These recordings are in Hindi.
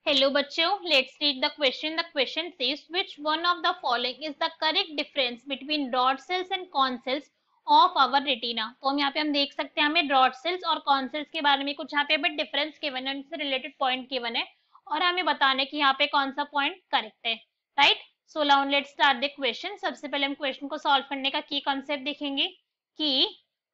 Hello बच्चों, let's read the question. The question says which one of the following is the correct difference between rod cells and cone cells of our retina. तो हम यहाँ पे देख सकते हैं हमें रॉड सेल्स और कॉन सेल्स के बारे में कुछ यहाँ पे हमें डिफरेंस गिवन है, उनसे रिलेटेड पॉइंट गिवन है और हमें बताना है कि यहाँ पे कौन सा पॉइंट करेक्ट है, right? So now let's start the question. सबसे पहले हम क्वेश्चन को सॉल्व करने का की कॉन्सेप्ट देखेंगे. की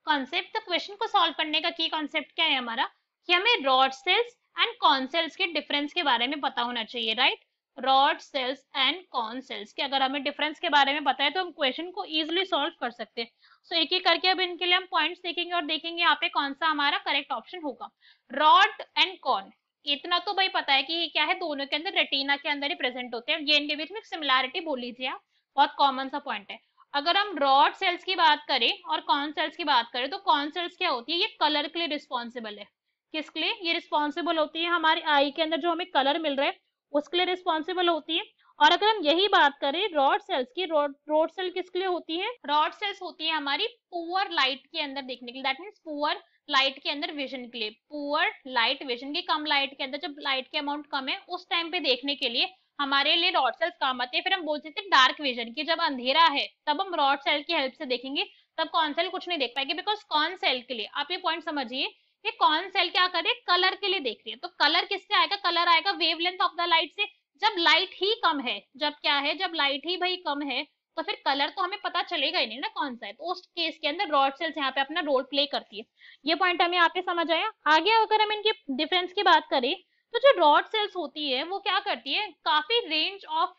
कॉन्सेप्ट, तो क्वेश्चन को सॉल्व करने का की कॉन्सेप्ट क्या है हमारा कि हमें rod cells and cone cells के डिफरेंस के बारे में पता होना चाहिए, right? Rod cells and cone cells के अगर हमें डिफरेंस के बारे में पता है तो हम क्वेश्चन को इजीली सॉल्व कर सकते हैं. सो एक एक करके अब इनके लिए हम पॉइंट्स देखेंगे और देखेंगे यहाँ पे कौन सा हमारा करेक्ट ऑप्शन होगा. रॉड एंड कॉन, इतना तो भाई पता है कि ये क्या है, दोनों के अंदर रेटिना के अंदर ही प्रेजेंट होते हैं. ये इनके बीच में सिमिलैरिटी बोल लीजिए आप, बहुत कॉमन सा पॉइंट है. अगर हम रॉड सेल्स की बात करें और कॉन सेल्स की बात करें तो कॉन सेल्स क्या होती है, ये कलर के लिए रिस्पॉन्सिबल है. किसके लिए ये रिस्पॉन्सिबल होती है? हमारे आई के अंदर जो हमें कलर मिल रहा है उसके लिए रिस्पॉन्सिबल होती है. और अगर हम यही बात करें रॉड सेल्स की, रॉड सेल किसके लिए होती है? रॉड सेल्स होती है हमारी पुअर लाइट के अंदर देखने के लिए, दैट मीन्स पुअर लाइट के अंदर विजन के लिए. पुअर लाइट विजन की, कम लाइट के अंदर, जब लाइट की अमाउंट कम है उस टाइम पे देखने के लिए हमारे लिए रॉड सेल्स काम आते हैं. फिर हम बोल सकते हैं डार्क विजन की, जब अंधेरा है तब हम रॉड सेल की हेल्प से देखेंगे, तब कौन सेल कुछ नहीं देख पाएंगे. बिकॉज कौन सेल के लिए आप ये पॉइंट समझिए, ये कौन सेल क्या कर रही है, कलर के लिए देख रही है. तो कलर किससे आएगा? कलर आएगा वेवलेंथ ऑफ द लाइट से. जब लाइट ही कम है, जब क्या है, जब लाइट ही भाई कम है तो फिर कलर तो हमें पता चलेगा ही नहीं ना कौन सा है. तो उस केस के अंदर रॉड सेल्स यहाँ पे अपना रोल प्ले करती है. ये पॉइंट हमें यहाँ पे समझ आया. आगे अगर हम इनके डिफरेंस की बात करें तो जो रॉड सेल्स होती है वो क्या करती है, काफी रेंज ऑफ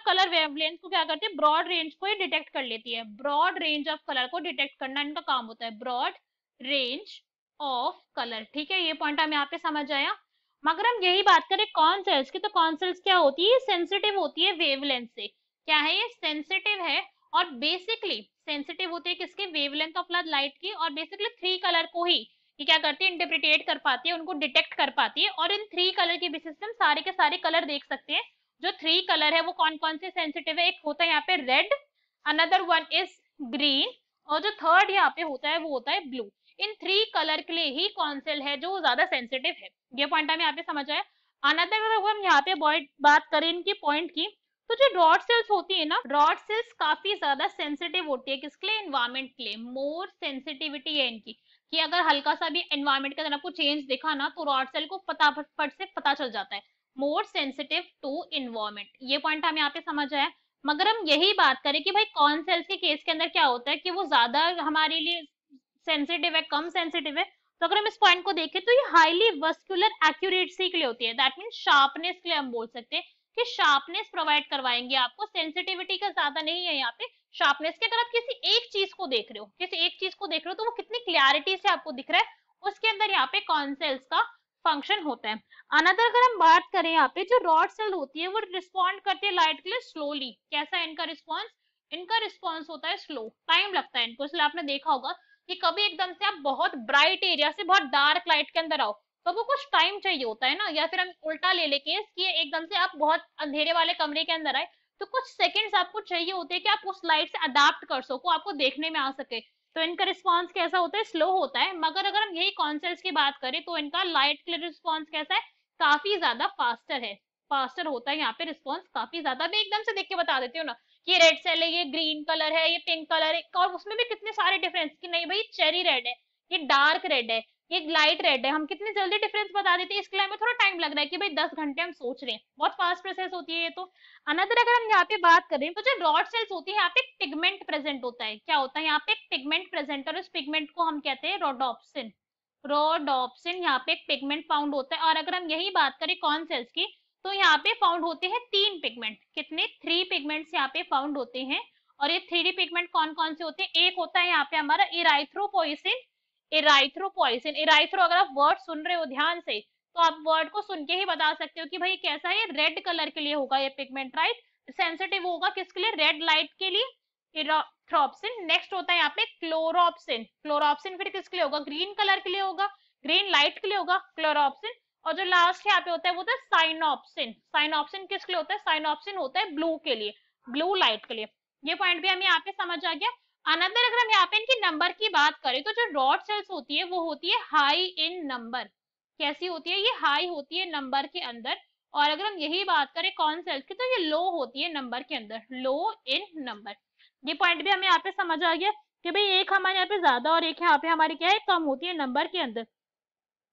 कलर वेवलेंथ को क्या करती है, ब्रॉड रेंज को ही डिटेक्ट कर लेती है. ब्रॉड रेंज ऑफ कलर को डिटेक्ट करना इनका काम होता है, ब्रॉड रेंज ऑफ कलर. ठीक है, ये पॉइंट हमें यहाँ पे समझ आया. मगर हम यही बात करें कॉन सेल्स की, तो कॉन सेल्स क्या होती है, सेंसिटिव होती है वेवलेंथ से. क्या है ये? सेंसिटिव है. और बेसिकली सेंसिटिव होती है किसके? वेवलेंथ ऑफ लाइट की. और बेसिकली थ्री कलर को ही ये क्या करती है, इंटरप्रिटेट कर पाती है, उनको डिटेक्ट कर पाती है. और इन थ्री कलर के बेसिस से हम सारे के सारे कलर देख सकते हैं. जो थ्री कलर है वो कौन कौन से सेंसिटिव है? एक होता है यहाँ पे red, another one is green, और जो थर्ड यहाँ पे होता है वो होता है ब्लू. इन थ्री कलर के लिए ही कौन सेल है जो ज्यादा सेंसिटिव है. ये पॉइंट हमें यहाँ पे समझ आया. अनदर अगर हम यहाँ पे बात करें इनकी पॉइंट की, तो जो रॉड सेल्स होती है ना, रॉड सेल्स काफी ज्यादा सेंसिटिव होती है. किसके लिए? एनवायरमेंट के लिए. मोर सेंसिटिविटी है इनकी, कि अगर हल्का सा भी एनवायरमेंट के अंदर आपको चेंज दिखा ना तो रॉड सेल को फटाफट से पता चल जाता है. मोर सेंसिटिव टू इन्वायरमेंट, ये पॉइंट हमें यहाँ पे समझ आया. मगर हम यही बात करें कि भाई कौन सेल्स के केस के अंदर क्या होता है कि वो ज्यादा हमारे लिए सेंसिटिव है, कम सेंसिटिव है. तो अगर हम इस पॉइंट को देखें तो ये हाईली वस्कुलर एक्यूरेसी के लिए होती है. दैट मीन्स शार्पनेस के लिए हम बोल सकते हैं कि शार्पनेस प्रोवाइड करवाएंगे आपको. सेंसिटिविटी का ज्यादा नहीं है यहाँ पे, शार्पनेस के. अगर आप किसी एक चीज को देख रहे हो, किसी एक चीज को देख रहे हो तो वो कितनी क्लैरिटी से आपको दिख रहा है, उसके अंदर यहाँ पे कौन सेल्स का फंक्शन होता है. अनदर अगर हम बात करें यहाँ पे, जो रॉड सेल होती है वो रिस्पॉन्ड करती है लाइट के लिए स्लोली. कैसा है इनका रिस्पॉन्स? इनका रिस्पॉन्स होता है स्लो, टाइम लगता है इनको. इसलिए आपने देखा होगा कि कभी एकदम से आप बहुत ब्राइट एरिया से बहुत डार्क लाइट के अंदर आओ तो वो कुछ टाइम चाहिए होता है ना. या फिर हम उल्टा ले लेके कि एकदम से आप बहुत अंधेरे वाले कमरे के अंदर आए तो कुछ सेकंड्स आपको चाहिए होते हैं कि आप उस लाइट से अडाप्ट कर सको, आपको देखने में आ सके. तो इनका रिस्पॉन्स कैसा होता है? स्लो होता है. मगर अगर हम यही कॉन्सेल्स की बात करें तो इनका लाइट के लिए रिस्पॉन्स कैसा है? काफी ज्यादा फास्टर है, फास्टर होता है यहाँ पे रिस्पॉन्स काफी ज्यादा. मैं एकदम से देख के बता देती हूँ ना, ये रेड सेल है, ये ग्रीन कलर है, ये पिंक कलर है, और उसमें भी कितने सारे डिफरेंस कि नहीं भाई चेरी रेड है, ये डार्क रेड है, ये लाइट रेड है. हम कितनी जल्दी डिफरेंस बता देते हैं. इसके लिए हमें थोड़ा टाइम लग रहा है कि भाई 10 घंटे हम सोच रहे हैं, बहुत फास्ट प्रोसेस होती है ये तो. अनदर अगर हम यहाँ पे बात करें तो जो रॉड सेल्स होती है यहाँ पे पिगमेंट प्रेजेंट होता है. क्या होता है यहाँ पे? पिगमेंट प्रेजेंट, और इस पिगमेंट को हम कहते हैं रोडोप्सिन. रोडोप्सिन यहाँ पे एक पिगमेंट फाउंड होता है. और अगर हम यही बात करें कौन सेल्स की, तो यहाँ पे फाउंड होते हैं तीन पिगमेंट. कितने? 3 पिगमेंट्स यहाँ पे फाउंड होते हैं. और ये 3 पिगमेंट कौन कौन से होते हैं? एक होता है यहाँ पे हमारा इराइथ्रोपोइसिन. इराइथ्रोपोइसिन, इराइथ्रो अगर आप वर्ड सुन रहे हो ध्यान से तो आप वर्ड को सुन के ही बता सकते हो कि भाई कैसा है, रेड कलर के लिए होगा ये पिगमेंट, राइट? सेंसिटिव होगा किसके लिए? रेड लाइट के लिए, इराइथ्रोप्सिन. नेक्स्ट होता है यहाँ पे क्लोरोप्सिन. क्लोरोप्सिन फिर किसके लिए होगा? ग्रीन कलर के लिए होगा, ग्रीन लाइट के लिए होगा क्लोरोप्सिन. और जो लास्ट यहाँ पे होता है वो होता है साइनोप्सिन. साइनोप्सिन किसके लिए होता है? साइनोप्सिन होता है ब्लू के लिए, ब्लू लाइट के लिए. ये पॉइंट भी हमें यहाँ पे समझ आ गया. अनदर अगर हम यहाँ पे इनकी नंबर की बात करें तो जो रॉड सेल्स होती है वो होती है हाई इन नंबर. कैसी होती है ये? हाई होती है नंबर के अंदर. और अगर हम यही बात करें कौन सेल्स की, तो ये लो होती है नंबर के अंदर, लो इन नंबर। ये पॉइंट भी हमें यहाँ पे समझ आ गया कि भाई एक हमारे यहाँ पे ज्यादा और एक यहाँ पे हमारी क्या है, कम होती है नंबर के अंदर।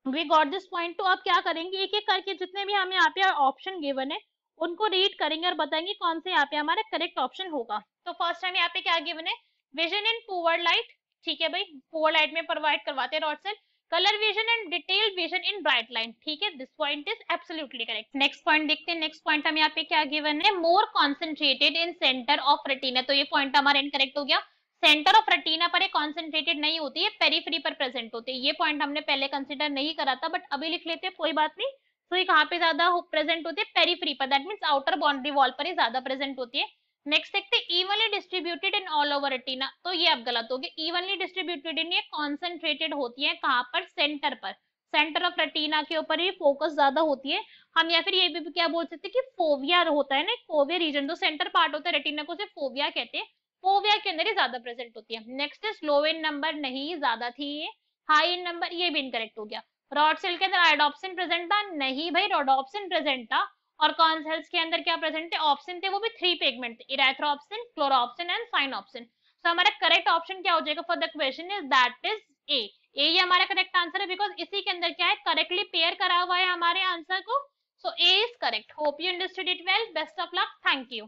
We got this point. तो अब क्या करेंगे, एक एक करके जितने भी हमें यहाँ पे ऑप्शन गिवन है उनको रीड करेंगे और बताएंगे कौन से यहाँ पे हमारा करेक्ट ऑप्शन होगा। तो फर्स्ट टाइम यहाँ पे क्या गिवन है, विजन इन पुअर लाइट, ठीक है भाई, पुअर लाइट में प्रोवाइड करवाते हैं rod cell. Colour vision and detail vision in bright line, ठीक है, this point is absolutely correct. Next point देखते हैं, नेक्स्ट पॉइंट हम यहाँ पे क्या गिवन है, more concentrated in centre of retina, तो ये पॉइंट हमारा इनकरेक्ट हो गया। सेंटर ऑफ रेटिना पर कॉन्सेंट्रेटेड नहीं होती है, पेरिफेरी पर प्रेजेंट होती है। ये पॉइंट हमने पहले कंसीडर नहीं करा था, बट अभी लिख लेते हैं, कोई बात नहीं। तो ये कहाँ पे ज्यादा प्रेजेंट होती है, पेरिफेरी पर, that means outer boundary wall पर ही ज्यादा प्रेजेंट होती है। नेक्स्ट देखते हैं, evenly distributed in all over retina, तो ये अब गलत हो गया, इवनली डिस्ट्रीब्यूटेड इन, ये कॉन्सेंट्रेटेड होती है कहाँ पर, सेंटर पर, सेंटर ऑफ रेटिना के ऊपर ही फोकस ज्यादा होती है। हम या फिर ये भी क्या बोल सकते हैं कि फोविया होता है ना, फोविया रीजन, तो सेंटर पार्ट होता है रेटिना को, सिर्फ फोविया कहते हैं, फोविया के अंदर ही ज्यादा प्रेजेंट होती है। Next is low in number, नहीं ज्यादा थी ये। हाई इन नंबर, ये भी इनकरेक्ट हो गया। रॉड सेल के अंदर आयोडोप्सिन प्रेजेंट था, नहीं भाई रोडोप्सिन प्रेजेंट था। और कॉन सेल्स के अंदर क्या प्रेजेंट थे, ऑप्शन थे, वो भी 3 पिगमेंट थे, इरेथ्रोप्सिन, क्लोरोप्सिन एंड साइनोप्सिन। तो हमारा करेक्ट ऑप्शन क्या हो जाएगा for the question is that is a. ये हमारा करेक्ट आंसर है, बिकॉज इसी के अंदर क्या है, करेक्टली पेयर करा हुआ है हमारे आंसर को। So A is correct. Hope you understood it well, best of luck, thank you.